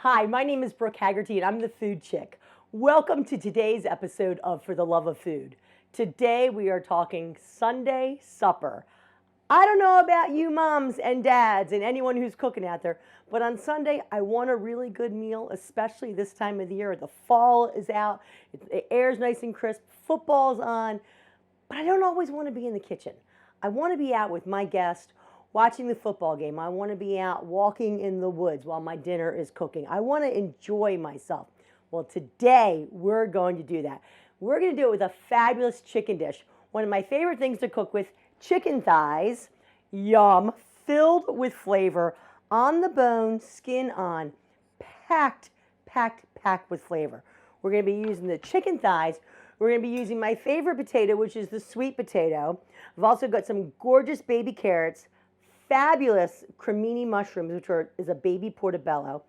Hi, my name is Brooke Hagerty and I'm the Food Chick. Welcome to today's episode of For the Love of Food. Today we are talking Sunday supper. I don't know about you moms and dads and anyone who's cooking out there, but on Sunday I want a really good meal, especially this time of the year. The fall is out, the air's nice and crisp, football's on, but I don't always want to be in the kitchen. I want to be out with my guest watching the football game. I want to be out walking in the woods while my dinner is cooking. I want to enjoy myself. Well, today we're going to do that. We're going to do it with a fabulous chicken dish. One of my favorite things to cook with, chicken thighs, yum, filled with flavor, on the bone, skin on, packed with flavor. We're going to be using the chicken thighs. We're going to be using my favorite potato, which is the sweet potato. I've also got some gorgeous baby carrots, fabulous cremini mushrooms, which is a baby portobello.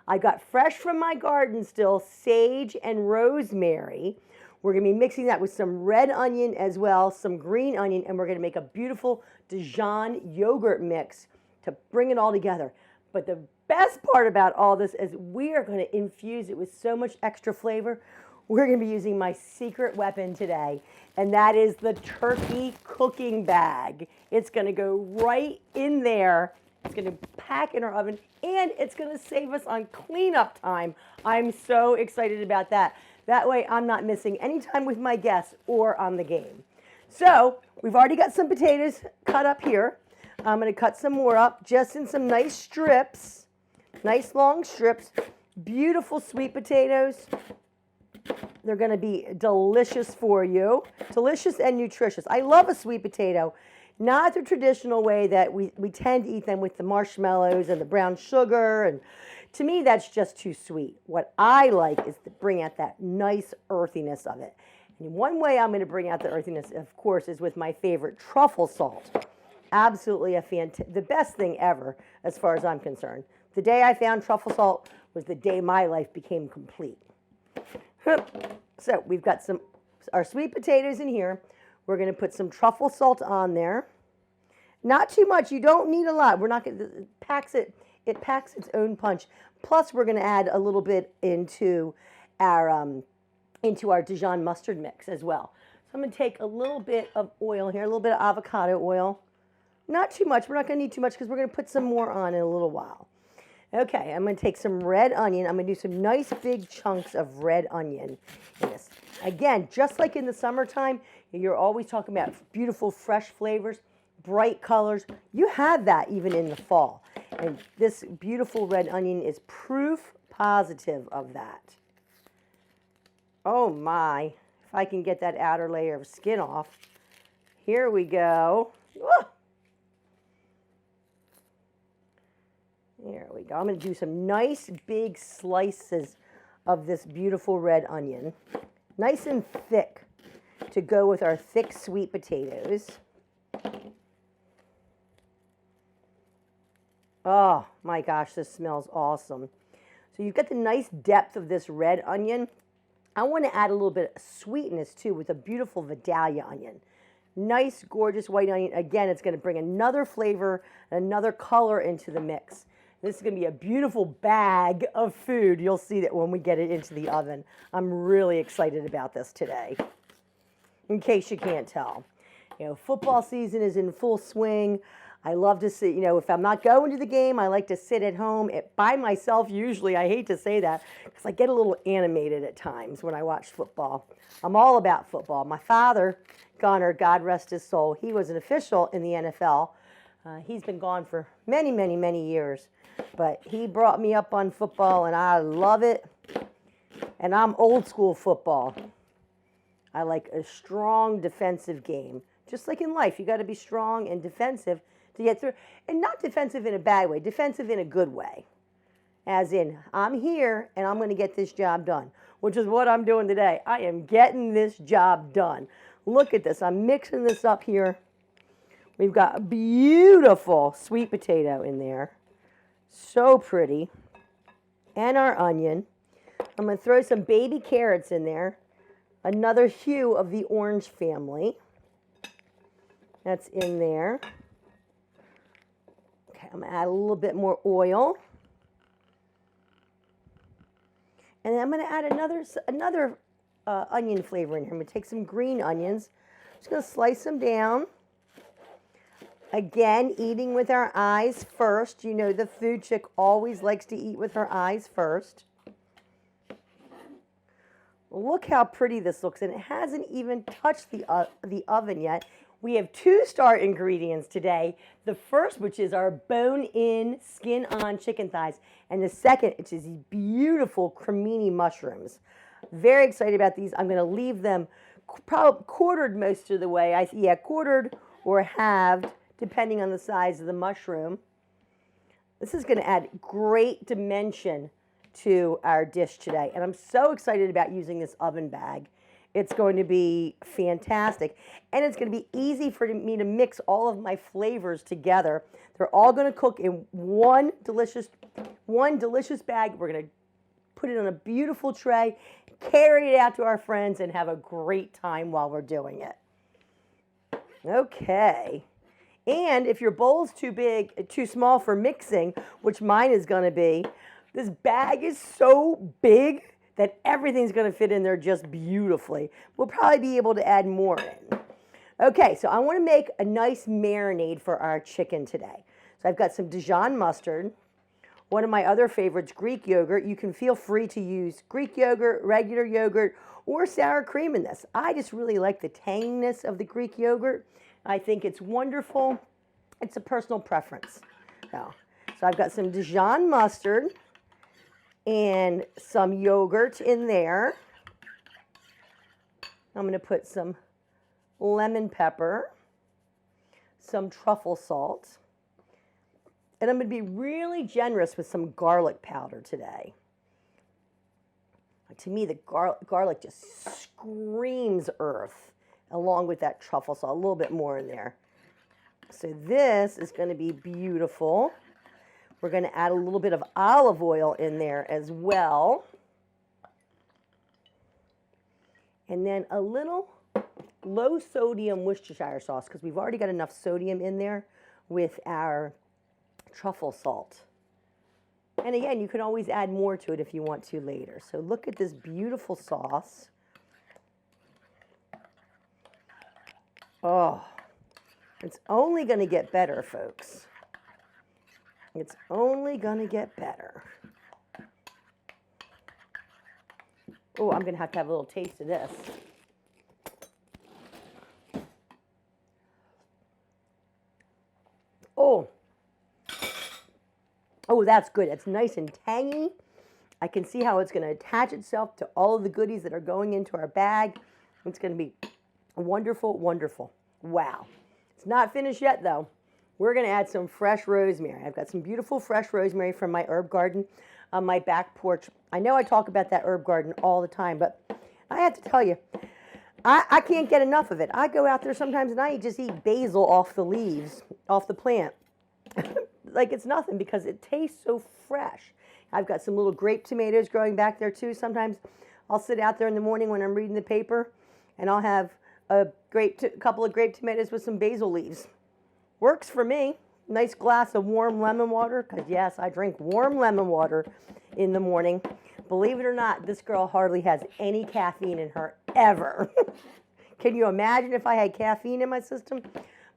I got fresh from my garden still, sage and rosemary. We're going to be mixing that with some red onion as well, some green onion, and we're going to make a beautiful Dijon yogurt mix to bring it all together. But the best part about all this is we are going to infuse it with so much extra flavor. We're going to be using my secret weapon today, and that is the turkey cooking bag. It's going to go right in there. It's going to pack in our oven, and it's going to save us on cleanup time. I'm so excited about that. That way I'm not missing any time with my guests or on the game. So we've already got some potatoes cut up here. I'm going to cut some more up just in some nice strips, nice long strips, beautiful sweet potatoes. They're going to be delicious for you, delicious and nutritious. I love a sweet potato, not the traditional way that we tend to eat them with the marshmallows and the brown sugar. And to me, that's just too sweet. What I like is to bring out that nice earthiness of it. And one way I'm going to bring out the earthiness, of course, is with my favorite truffle salt. Absolutely the best thing ever as far as I'm concerned. The day I found truffle salt was the day my life became complete. So we've got our sweet potatoes in here. We're going to put some truffle salt on there. Not too much. You don't need a lot. We're not going to, it packs its own punch. Plus we're going to add a little bit into our Dijon mustard mix as well. So I'm going to take a little bit of oil here, a little bit of avocado oil. Not too much. We're not going to need too much because we're going to put some more on in a little while. Okay, I'm going to take some red onion. I'm going to do some nice big chunks of red onion in this. Again, just like in the summertime, you're always talking about beautiful, fresh flavors, bright colors. You have that even in the fall. And this beautiful red onion is proof positive of that. Oh my, if I can get that outer layer of skin off. Here we go. Whoa. There we go. I'm going to do some nice big slices of this beautiful red onion. Nice and thick to go with our thick sweet potatoes. Oh my gosh, this smells awesome. So you've got the nice depth of this red onion. I want to add a little bit of sweetness too with a beautiful Vidalia onion. Nice, gorgeous white onion. Again, it's going to bring another flavor, another color into the mix. This is going to be a beautiful bag of food. You'll see that when we get it into the oven. I'm really excited about this today, in case you can't tell. You know, football season is in full swing. I love to sit, if I'm not going to the game, I like to sit at home by myself usually. I hate to say that because I get a little animated at times when I watch football. I'm all about football. My father, Gunner, God rest his soul, he was an official in the NFL. He's been gone for many, many, many years. But he brought me up on football, and I love it. And I'm old school football. I like a strong defensive game. Just like in life, you got to be strong and defensive to get through. And not defensive in a bad way, defensive in a good way. As in, I'm here, and I'm going to get this job done, which is what I'm doing today. I am getting this job done. Look at this. I'm mixing this up here. We've got a beautiful sweet potato in there. So pretty. And our onion. I'm going to throw some baby carrots in there. Another hue of the orange family. That's in there. Okay, I'm going to add a little bit more oil. And then I'm going to add another onion flavor in here. I'm going to take some green onions. I'm just going to slice them down. Again, eating with our eyes first. You know the food chick always likes to eat with her eyes first. Look how pretty this looks, and it hasn't even touched the oven yet. We have 2 star ingredients today. The first, which is our bone-in, skin-on chicken thighs, and the second, which is these beautiful cremini mushrooms. Very excited about these. I'm going to leave them probably quartered most of the way. Quartered or halved, depending on the size of the mushroom. This is going to add great dimension to our dish today, and I'm so excited about using this oven bag. It's going to be fantastic, and it's going to be easy for me to mix all of my flavors together. They're all going to cook in one delicious bag. We're going to put it on a beautiful tray, carry it out to our friends, and have a great time while we're doing it. Okay. And if your bowl's too small for mixing, which mine is going to be, this bag is so big that everything's going to fit in there just beautifully. We'll probably be able to add more in. Okay, so I want to make a nice marinade for our chicken today. So I've got some Dijon mustard. One of my other favorites, Greek yogurt. You can feel free to use Greek yogurt, regular yogurt, or sour cream in this. I just really like the tanginess of the Greek yogurt. I think it's wonderful. It's a personal preference. So I've got some Dijon mustard and some yogurt in there. I'm going to put some lemon pepper, some truffle salt, and I'm going to be really generous with some garlic powder today. To me, the garlic just screams earth, along with that truffle salt, a little bit more in there. So this is going to be beautiful. We're going to add a little bit of olive oil in there as well. And then a little low sodium Worcestershire sauce, because we've already got enough sodium in there with our truffle salt. And again, you can always add more to it if you want to later. So look at this beautiful sauce. Oh, it's only going to get better, folks. It's only going to get better. Oh, I'm going to have a little taste of this. Oh, that's good. It's nice and tangy. I can see how it's going to attach itself to all of the goodies that are going into our bag. It's going to be wonderful, wonderful. Wow. It's not finished yet, though. We're going to add some fresh rosemary. I've got some beautiful fresh rosemary from my herb garden on my back porch. I know I talk about that herb garden all the time, but I have to tell you, I can't get enough of it. I go out there sometimes and I just eat basil off the leaves, off the plant. Like it's nothing because it tastes so fresh. I've got some little grape tomatoes growing back there too. Sometimes I'll sit out there in the morning when I'm reading the paper and I'll have a couple of grape tomatoes with some basil leaves. Works for me. Nice glass of warm lemon water, because yes, I drink warm lemon water in the morning. Believe it or not, this girl hardly has any caffeine in her ever. Can you imagine if I had caffeine in my system?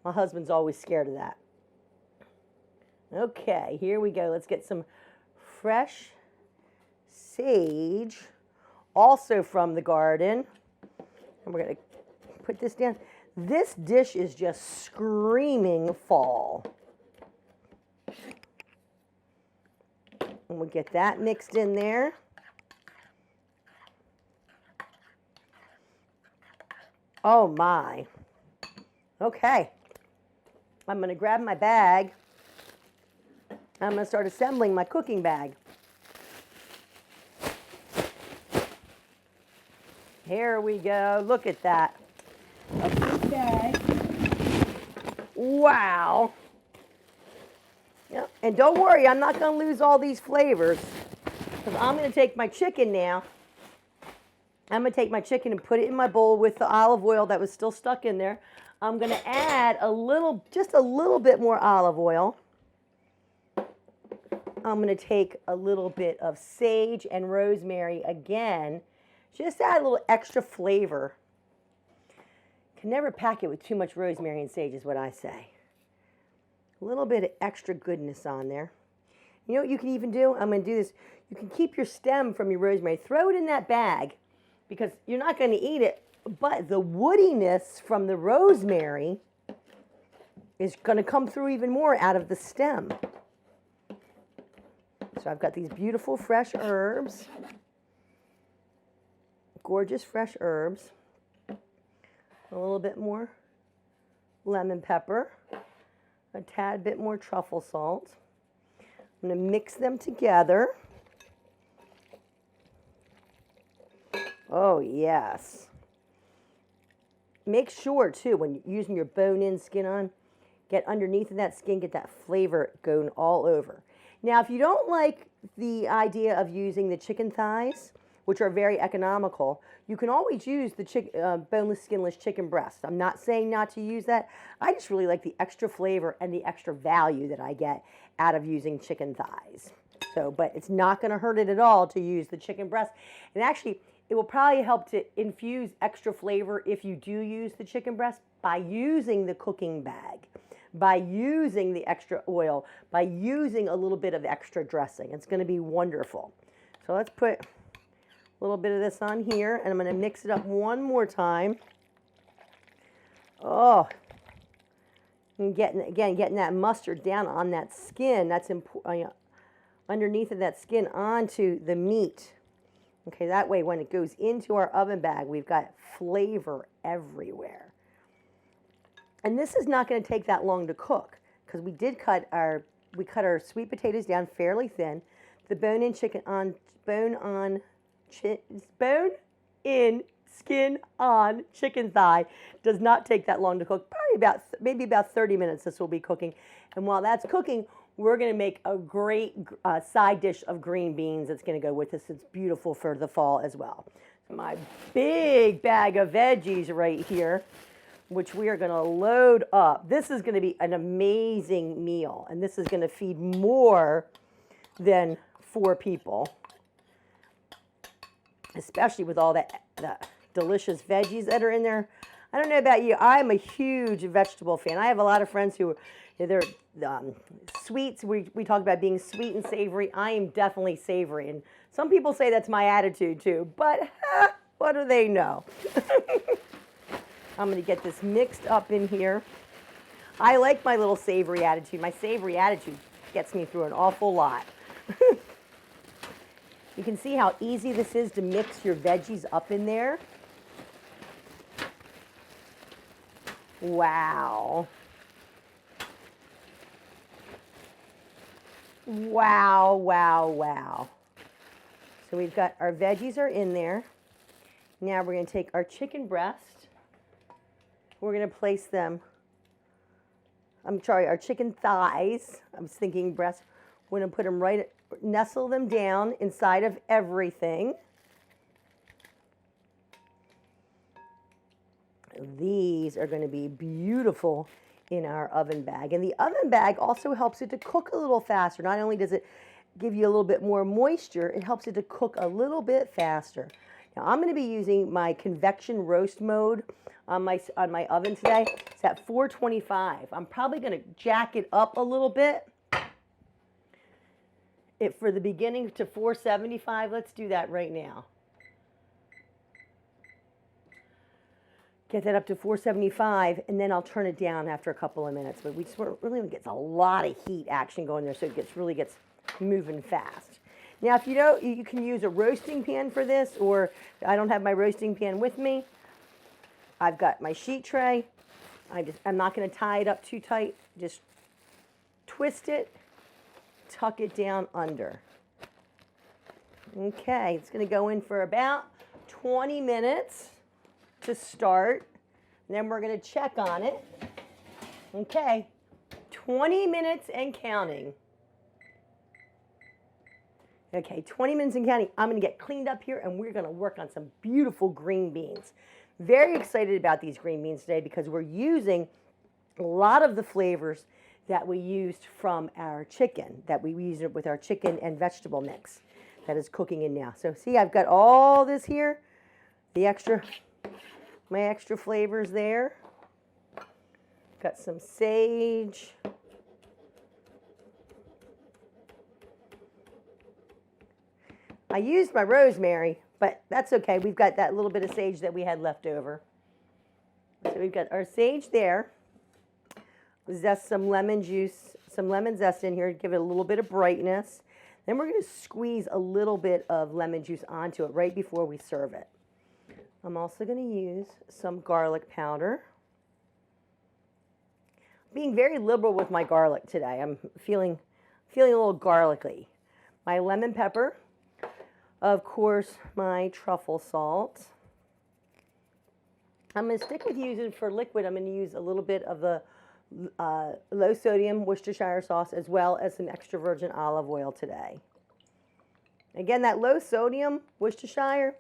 My husband's always scared of that. Okay, here we go. Let's get some fresh sage, also from the garden. And we're going to put this down. This dish is just screaming fall. And we'll get that mixed in there. Oh my. Okay. I'm going to grab my bag. I'm going to start assembling my cooking bag. Here we go. Look at that. A big bag. Wow. Yep. And don't worry, I'm not going to lose all these flavors. Because I'm going to take my chicken now. I'm going to take my chicken and put it in my bowl with the olive oil that was still stuck in there. I'm going to add just a little bit more olive oil. I'm going to take a little bit of sage and rosemary again, just to add a little extra flavor. Can never pack it with too much rosemary and sage is what I say. A little bit of extra goodness on there. You know what you can even do? I'm going to do this. You can keep your stem from your rosemary. Throw it in that bag because you're not going to eat it, but the woodiness from the rosemary is going to come through even more out of the stem. So I've got these beautiful fresh herbs, gorgeous fresh herbs, a little bit more lemon pepper, a tad bit more truffle salt. I'm going to mix them together. Oh, yes. Make sure, too, when you're using your bone-in skin on, get underneath of that skin, get that flavor going all over. Now, if you don't like the idea of using the chicken thighs, which are very economical, you can always use the boneless, skinless chicken breast. I'm not saying not to use that. I just really like the extra flavor and the extra value that I get out of using chicken thighs. So, but it's not going to hurt it at all to use the chicken breast. And actually, it will probably help to infuse extra flavor if you do use the chicken breast by using the cooking bag, by using the extra oil, by using a little bit of extra dressing. It's going to be wonderful. So let's put a little bit of this on here, and I'm going to mix it up one more time. Oh, and getting that mustard down on that skin. That's important. Underneath of that skin onto the meat. Okay, that way when it goes into our oven bag, we've got flavor everywhere. And this is not going to take that long to cook because we cut our sweet potatoes down fairly thin. The bone-in skin on chicken thigh does not take that long to cook. Probably maybe about 30 minutes this will be cooking. And while that's cooking, we're going to make a great side dish of green beans that's going to go with this. It's beautiful for the fall as well. My big bag of veggies right here, which we are going to load up. This is going to be an amazing meal, and this is going to feed more than 4 people, especially with all the delicious veggies that are in there. I don't know about you. I'm a huge vegetable fan. I have a lot of friends who they're sweets. We talk about being sweet and savory. I am definitely savory, and some people say that's my attitude too, but what do they know? I'm going to get this mixed up in here. I like my little savory attitude. My savory attitude gets me through an awful lot. You can see how easy this is to mix your veggies up in there. Wow. Wow, wow, wow. So we've got our veggies are in there. Now we're going to take our chicken breast. We're going to place them, our chicken thighs. I was thinking breast. We're going to put them nestle them down inside of everything. These are going to be beautiful in our oven bag. And the oven bag also helps it to cook a little faster. Not only does it give you a little bit more moisture, it helps it to cook a little bit faster. Now I'm going to be using my convection roast mode on my oven today. It's at 425. I'm probably going to jack it up a little bit. For the beginning to 475, let's do that right now. Get that up to 475, and then I'll turn it down after a couple of minutes. But we just really gets a lot of heat action going there, so it really gets moving fast. Now, if you don't, you can use a roasting pan for this, or I don't have my roasting pan with me. I've got my sheet tray. I'm not going to tie it up too tight. Just twist it, tuck it down under. Okay, it's going to go in for about 20 minutes to start. And then we're going to check on it. Okay, 20 minutes and counting. Okay, 20 minutes and counting. I'm going to get cleaned up here, and we're going to work on some beautiful green beans. Very excited about these green beans today because we're using a lot of the flavors that we used from our chicken, that we used it with our chicken and vegetable mix that is cooking in now. So see, I've got all this here, my extra flavors there. Got some sage. I used my rosemary, but that's okay. We've got that little bit of sage that we had left over. So we've got our sage there. Zest some lemon juice, some lemon zest in here to give it a little bit of brightness. Then we're going to squeeze a little bit of lemon juice onto it right before we serve it. I'm also going to use some garlic powder. Being very liberal with my garlic today. I'm feeling a little garlicky. My lemon pepper. Of course, my truffle salt. I'm going to stick with using for liquid. I'm going to use a little bit of the low sodium Worcestershire sauce as well as some extra virgin olive oil today. Again, that low sodium Worcestershire,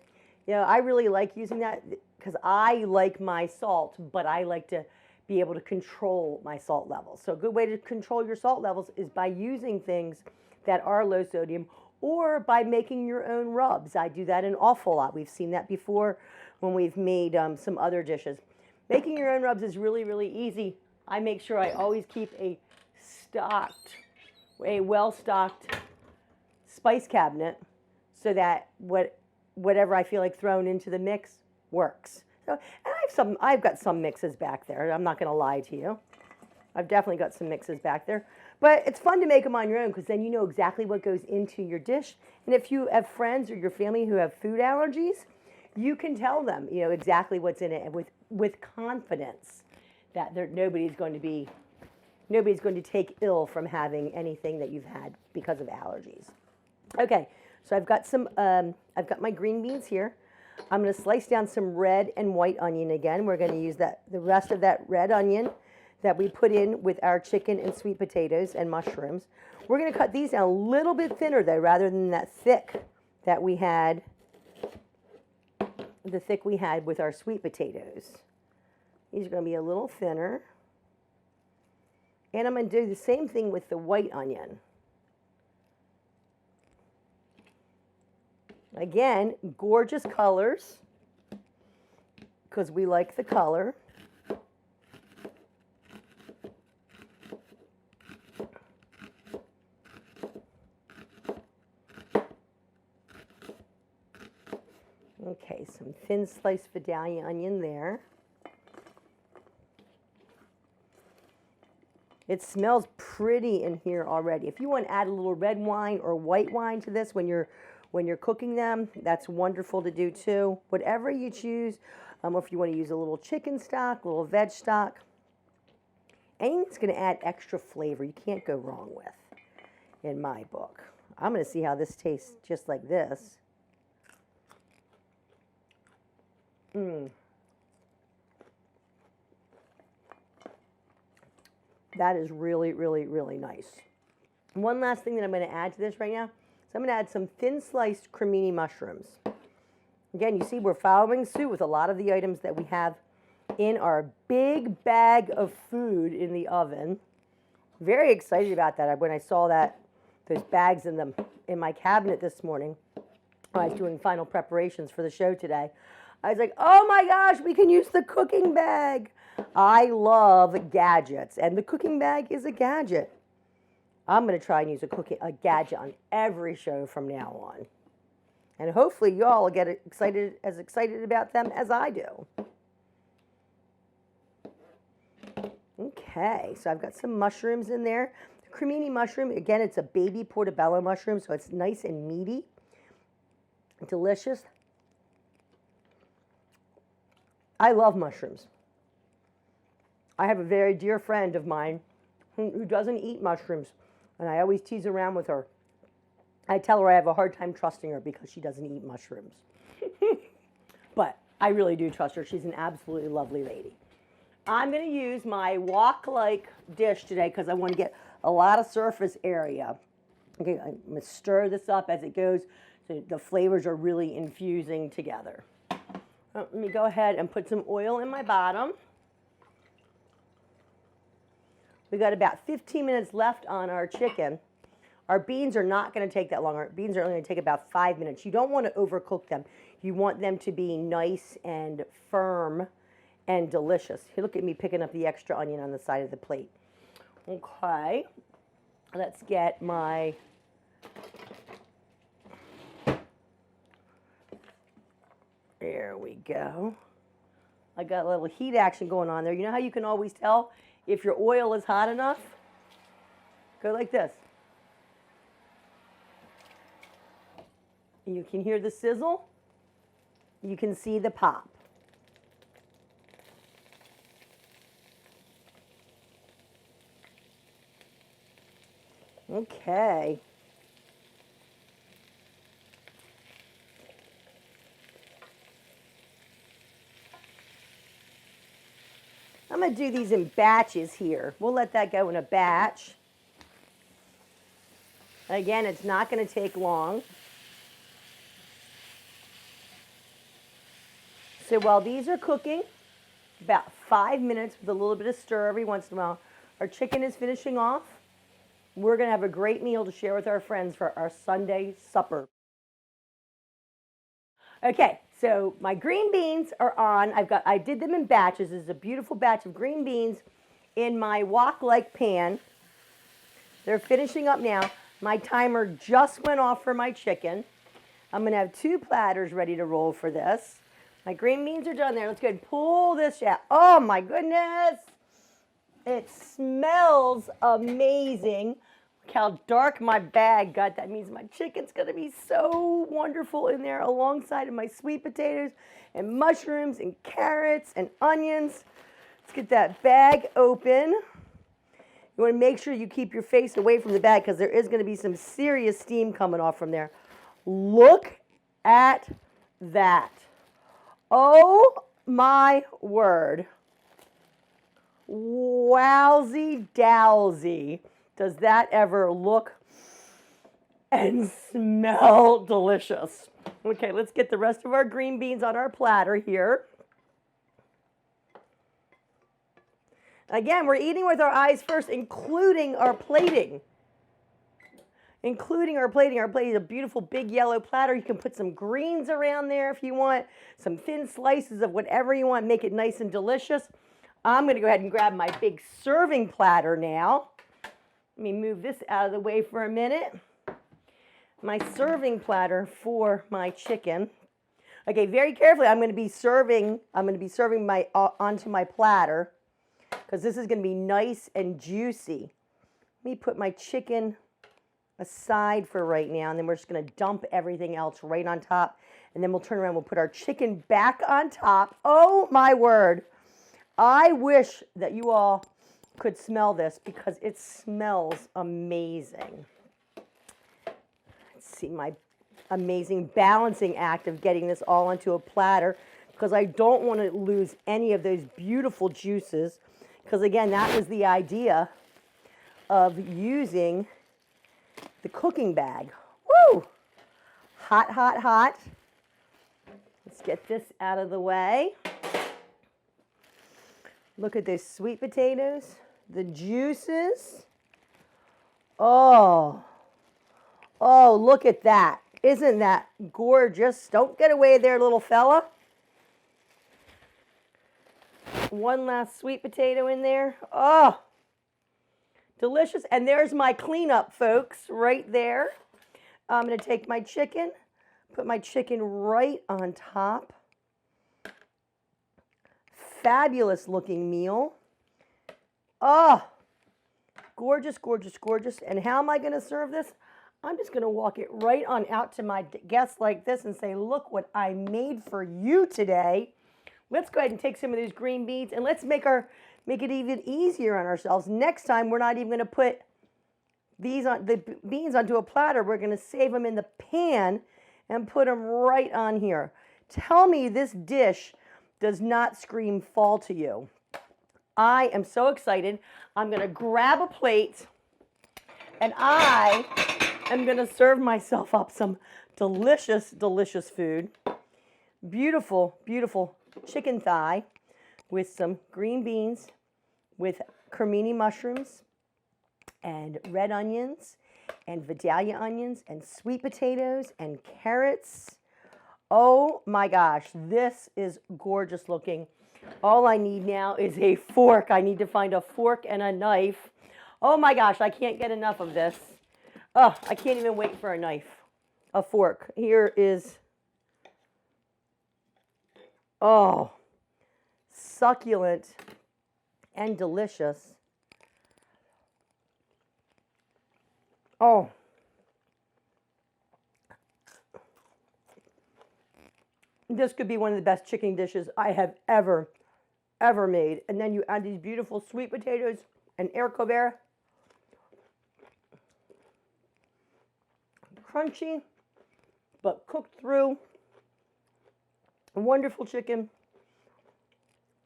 I really like using that because I like my salt, but I like to be able to control my salt levels. So a good way to control your salt levels is by using things that are low sodium or by making your own rubs. I do that an awful lot. We've seen that before when we've made some other dishes. Making your own rubs is really, really easy. I make sure I always keep a well-stocked spice cabinet so that whatever I feel like throwing into the mix works. So, and I've got some mixes back there. I'm not going to lie to you. I've definitely got some mixes back there. But it's fun to make them on your own because then you know exactly what goes into your dish. And if you have friends or your family who have food allergies, you can tell them, exactly what's in it and with confidence that nobody's going to take ill from having anything that you've had because of allergies. Okay, so I've got my green beans here. I'm going to slice down some red and white onion again. We're going to use the rest of that red onion that we put in with our chicken and sweet potatoes and mushrooms. We're going to cut these down a little bit thinner though, rather than that thick that we had, with our sweet potatoes. These are going to be a little thinner. And I'm going to do the same thing with the white onion. Again, gorgeous colors because we like the color. Okay, some thin sliced Vidalia onion there. It smells pretty in here already. If you want to add a little red wine or white wine to this when you're cooking them, that's wonderful to do too. Whatever you choose, or if you want to use a little chicken stock, a little veg stock, anything that's going to add extra flavor, you can't go wrong with, in my book. I'm going to see how this tastes just like this. That is really, really, really nice. One last thing that I'm going to add to this right now is I'm going to add some thin sliced cremini mushrooms. Again, you see we're following suit with a lot of the items that we have in our big bag of food in the oven. Very excited about that. When I saw those bags in my cabinet this morning, when I was doing final preparations for the show today, I was like, oh my gosh, we can use the cooking bag. I love gadgets, and the cooking bag is a gadget. I'm going to try and use a gadget on every show from now on. And hopefully you all will get as excited about them as I do. Okay, so I've got some mushrooms in there. The cremini mushroom, again, it's a baby portobello mushroom, so it's nice and meaty. Delicious. I love mushrooms. I have a very dear friend of mine who doesn't eat mushrooms, and I always tease around with her. I tell her I have a hard time trusting her because she doesn't eat mushrooms. But I really do trust her. She's an absolutely lovely lady. I'm going to use my wok-like dish today because I want to get a lot of surface area. Okay, I'm going to stir this up as it goes so the flavors are really infusing together. Let me go ahead and put some oil in my bottom. We got about 15 minutes left on our chicken. Our beans are not going to take that long. Our beans are only going to take about 5 minutes. You don't want to overcook them. You want them to be nice and firm and delicious. Here, look at me picking up the extra onion on the side of the plate. Okay, let's get my there we go. I got a little heat action going on there. You know how you can always tell if your oil is hot enough? Go like this. You can hear the sizzle. You can see the pop. Okay. I'm going to do these in batches here. We'll let that go in a batch. Again, it's not going to take long. So while these are cooking, about 5 minutes with a little bit of stir every once in a while, our chicken is finishing off. We're going to have a great meal to share with our friends for our Sunday supper. Okay, so my green beans are on. I did them in batches. This is a beautiful batch of green beans in my wok-like pan. They're finishing up now. My timer just went off for my chicken. I'm going to have 2 platters ready to roll for this. My green beans are done there. Let's go ahead and pull this out. Oh my goodness. It smells amazing. Look how dark my bag got. That means my chicken's going to be so wonderful in there alongside of my sweet potatoes and mushrooms and carrots and onions. Let's get that bag open. You want to make sure you keep your face away from the bag because there is going to be some serious steam coming off from there. Look at that. Oh my word. Wowzy dowsy. Does that ever look and smell delicious? Okay, let's get the rest of our green beans on our platter here. Again, we're eating with our eyes first, including our plating. Our plating is a beautiful big yellow platter. You can put some greens around there if you want, some thin slices of whatever you want, make it nice and delicious. I'm going to go ahead and grab my big serving platter now. Let me move this out of the way for a minute. My serving platter for my chicken. Okay, very carefully, I'm going to be serving my onto my platter because this is going to be nice and juicy. Let me put my chicken aside for right now, and then we're just going to dump everything else right on top, and then we'll turn around, we'll put our chicken back on top. Oh my word. I wish that you all could smell this because it smells amazing. Let's see my amazing balancing act of getting this all onto a platter because I don't want to lose any of those beautiful juices because again, that was the idea of using the cooking bag. Woo! Hot, hot, hot. Let's get this out of the way. Look at those sweet potatoes, the juices. Oh, look at that. Isn't that gorgeous? Don't get away there, little fella. One last sweet potato in there. Oh, delicious. And there's my cleanup, folks, right there. I'm going to take my chicken, put my chicken right on top. Fabulous looking meal. Oh, gorgeous, gorgeous, gorgeous. And how am I going to serve this? I'm just going to walk it right on out to my guests like this and say, look what I made for you today. Let's go ahead and take some of these green beans and let's make it even easier on ourselves. Next time, we're not even going to put the beans onto a platter. We're going to save them in the pan and put them right on here. Tell me this dish does not scream fall to you. I am so excited. I'm going to grab a plate and I am going to serve myself up some delicious, delicious food. Beautiful, beautiful chicken thigh with some green beans, with cremini mushrooms and red onions and Vidalia onions and sweet potatoes and carrots. Oh my gosh, this is gorgeous looking. All I need now is a fork. I need to find a fork and a knife. Oh my gosh, I can't get enough of this. Oh, I can't even wait for a knife, a fork. Here is, oh, succulent and delicious. Oh. This could be one of the best chicken dishes I have ever made. And then you add these beautiful sweet potatoes and haricot vert. Crunchy, but cooked through. A wonderful chicken.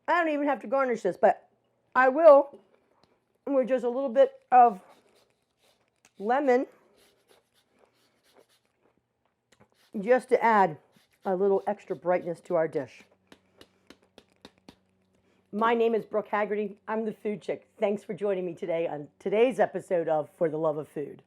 I don't even have to garnish this, but I will with just a little bit of lemon just to add a little extra brightness to our dish. My name is Brooke Hagerty. I'm the Food Chick. Thanks for joining me today on today's episode of For the Love of Food.